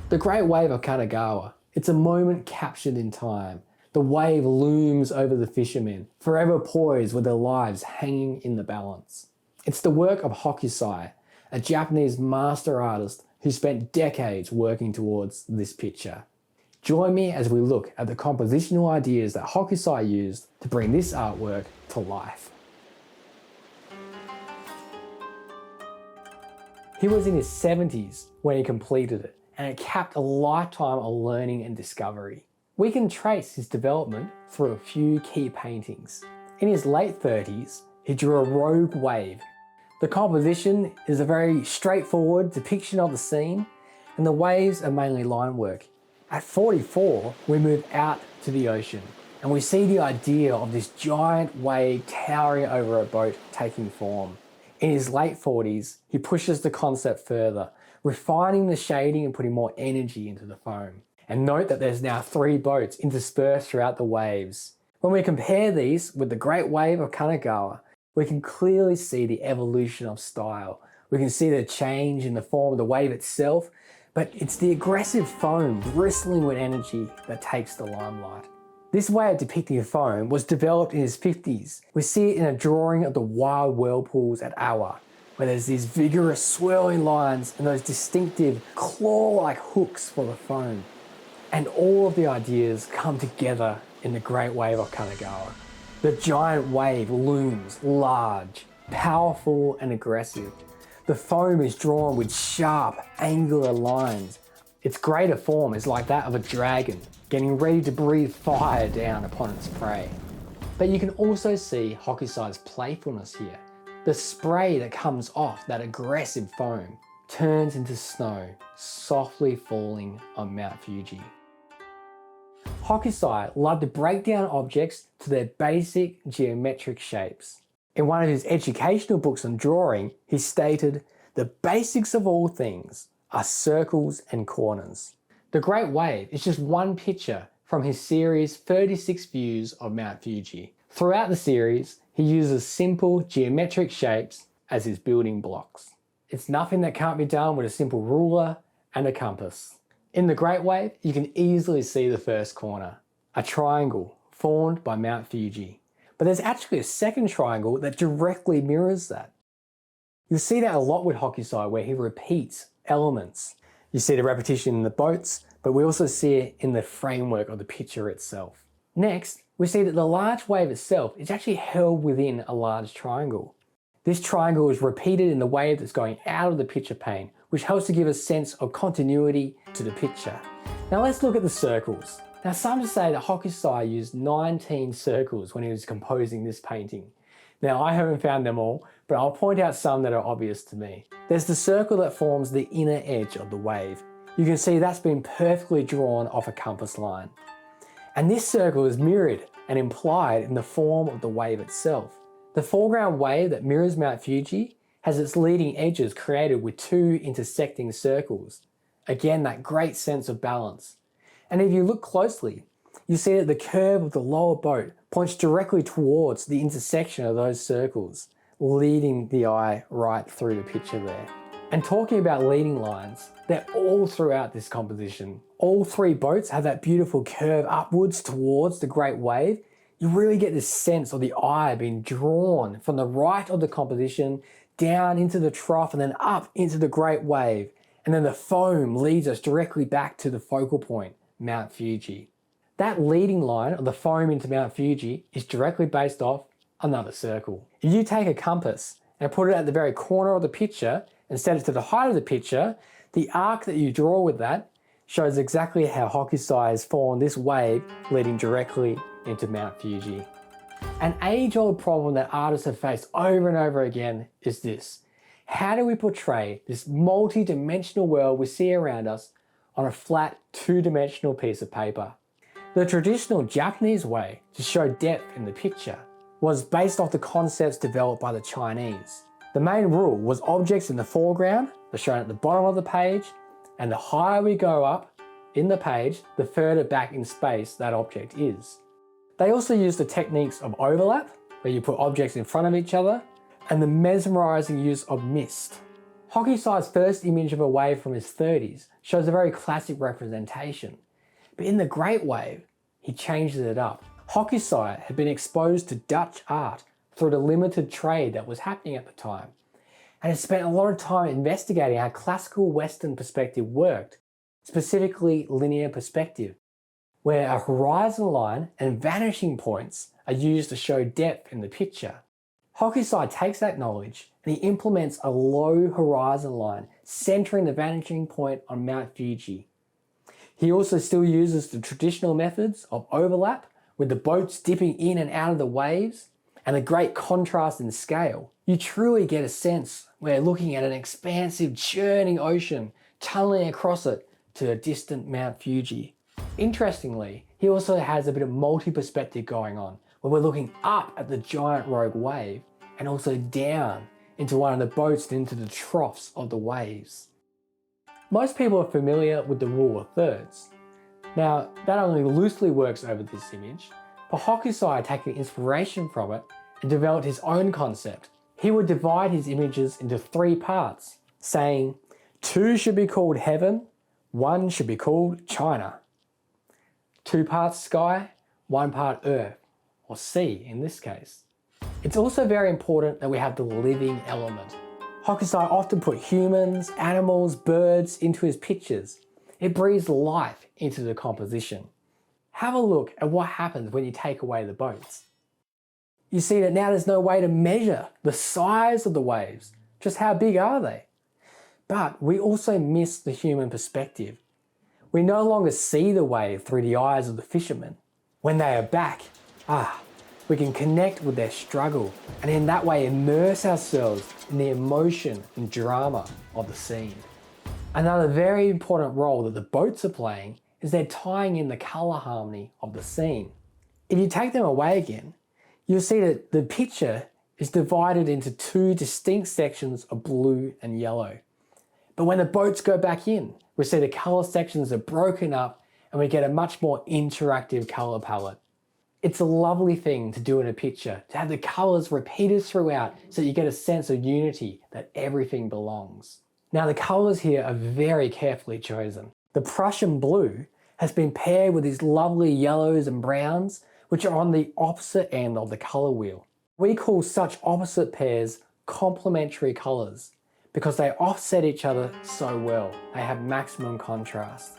The Great Wave of Kanagawa. It's a moment captured in time. The wave looms over the fishermen, forever poised with their lives hanging in the balance. It's the work of Hokusai, a Japanese master artist who spent decades working towards this picture. Join me as we look at the compositional ideas that Hokusai used to bring this artwork to life. He was in his 70s when he completed it, and it capped a lifetime of learning and discovery. We can trace his development through a few key paintings. In his late 30s, he drew a rogue wave. The composition is a very straightforward depiction of the scene, and the waves are mainly line work. At 44, we move out to the ocean, and we see the idea of this giant wave towering over a boat taking form. In his late 40s, he pushes the concept further, refining the shading and putting more energy into the foam. And note that there's now 3 boats interspersed throughout the waves. When we compare these with the Great Wave of Kanagawa, we can clearly see the evolution of style. We can see the change in the form of the wave itself, but it's the aggressive foam bristling with energy that takes the limelight. This way of depicting foam was developed in his 50s. We see it in a drawing of the wild whirlpools at Awa, where there's these vigorous swirling lines and those distinctive claw-like hooks for the foam. And all of the ideas come together in the Great Wave of Kanagawa. The giant wave looms large, powerful and aggressive. The foam is drawn with sharp, angular lines. Its greater form is like that of a dragon, getting ready to breathe fire down upon its prey. But you can also see Hokusai's playfulness here. The spray that comes off that aggressive foam turns into snow, softly falling on Mount Fuji. Hokusai loved to break down objects to their basic geometric shapes. In one of his educational books on drawing, he stated, "The basics of all things are circles and corners." The Great Wave is just one picture from his series 36 Views of Mount Fuji. Throughout the series, he uses simple geometric shapes as his building blocks. It's nothing that can't be done with a simple ruler and a compass. In the Great Wave, you can easily see the first corner, a triangle formed by Mount Fuji. But there's actually a second triangle that directly mirrors that. You'll see that a lot with Hokusai, where he repeats elements. You see the repetition in the boats, but we also see it in the framework of the picture itself. Next, we see that the large wave itself is actually held within a large triangle. This triangle is repeated in the wave that's going out of the picture pane, which helps to give a sense of continuity to the picture. Now let's look at the circles. Now some say that Hokusai used 19 circles when he was composing this painting. Now I haven't found them all, but I'll point out some that are obvious to me. There's the circle that forms the inner edge of the wave. You can see that's been perfectly drawn off a compass line. And this circle is mirrored and implied in the form of the wave itself. The foreground wave that mirrors Mount Fuji has its leading edges created with 2 intersecting circles. Again, that great sense of balance. And if you look closely, you see that the curve of the lower boat points directly towards the intersection of those circles, leading the eye right through the picture there. And talking about leading lines, they're all throughout this composition. All 3 boats have that beautiful curve upwards towards the great wave. You really get this sense of the eye being drawn from the right of the composition down into the trough and then up into the great wave. And then the foam leads us directly back to the focal point, Mount Fuji. That leading line of the foam into Mount Fuji is directly based off another circle. If you take a compass and put it at the very corner of the picture and set it to the height of the picture, the arc that you draw with that shows exactly how Hokusai has formed this wave leading directly into Mount Fuji. An age-old problem that artists have faced over and over again is this. How do we portray this multi-dimensional world we see around us on a flat 2-dimensional piece of paper? The traditional Japanese way to show depth in the picture was based off the concepts developed by the Chinese. The main rule was objects in the foreground are shown at the bottom of the page, and the higher we go up in the page, the further back in space that object is. They also used the techniques of overlap, where you put objects in front of each other, and the mesmerizing use of mist. Hokusai's first image of a wave from his 30s shows a very classic representation, but in the Great Wave, he changes it up. Hokusai had been exposed to Dutch art through the limited trade that was happening at the time, and had spent a lot of time investigating how classical Western perspective worked, specifically linear perspective, where a horizon line and vanishing points are used to show depth in the picture. Hokusai takes that knowledge and he implements a low horizon line centering the vanishing point on Mount Fuji. He also still uses the traditional methods of overlap, with the boats dipping in and out of the waves, and the great contrast in scale. You truly get a sense where looking at an expansive, churning ocean, tunneling across it to a distant Mount Fuji. Interestingly, he also has a bit of multi-perspective going on, where we're looking up at the giant rogue wave, and also down into one of the boats and into the troughs of the waves. Most people are familiar with the rule of thirds. Now, that only loosely works over this image, but Hokusai had taken inspiration from it and developed his own concept. He would divide his images into 3 parts, saying 2 should be called heaven, 1 should be called China. 2 parts sky, 1 part earth, or sea in this case. It's also very important that we have the living element. Hokusai often put humans, animals, birds into his pictures. It breathes life into the composition. Have a look at what happens when you take away the boats. You see that now there's no way to measure the size of the waves. Just how big are they? But we also miss the human perspective. We no longer see the wave through the eyes of the fishermen. When they are back, we can connect with their struggle and in that way immerse ourselves in the emotion and drama of the scene. Another very important role that the boats are playing is they're tying in the colour harmony of the scene. If you take them away again, you'll see that the picture is divided into 2 distinct sections of blue and yellow. But when the boats go back in, we see the colour sections are broken up and we get a much more interactive colour palette. It's a lovely thing to do in a picture, to have the colours repeated throughout so you get a sense of unity, that everything belongs. Now the colours here are very carefully chosen. The Prussian blue has been paired with these lovely yellows and browns, which are on the opposite end of the colour wheel. We call such opposite pairs complementary colours because they offset each other so well. They have maximum contrast.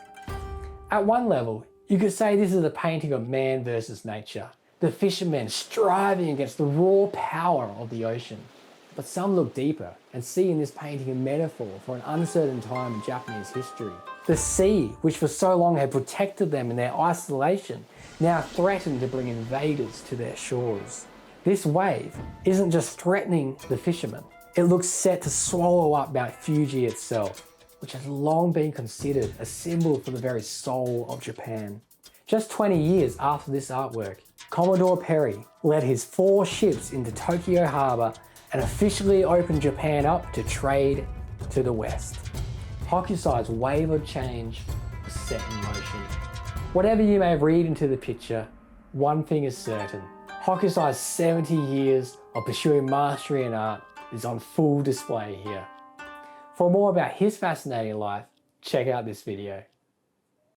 At one level, you could say this is a painting of man versus nature, the fishermen striving against the raw power of the ocean. But some look deeper and see in this painting a metaphor for an uncertain time in Japanese history. The sea, which for so long had protected them in their isolation, now threatened to bring invaders to their shores. This wave isn't just threatening the fishermen, it looks set to swallow up Mount Fuji itself, which has long been considered a symbol for the very soul of Japan. Just 20 years after this artwork, Commodore Perry led his 4 ships into Tokyo Harbour and officially opened Japan up to trade to the West. Hokusai's wave of change was set in motion. Whatever you may read into the picture, one thing is certain. Hokusai's 70 years of pursuing mastery in art is on full display here. For more about his fascinating life, check out this video.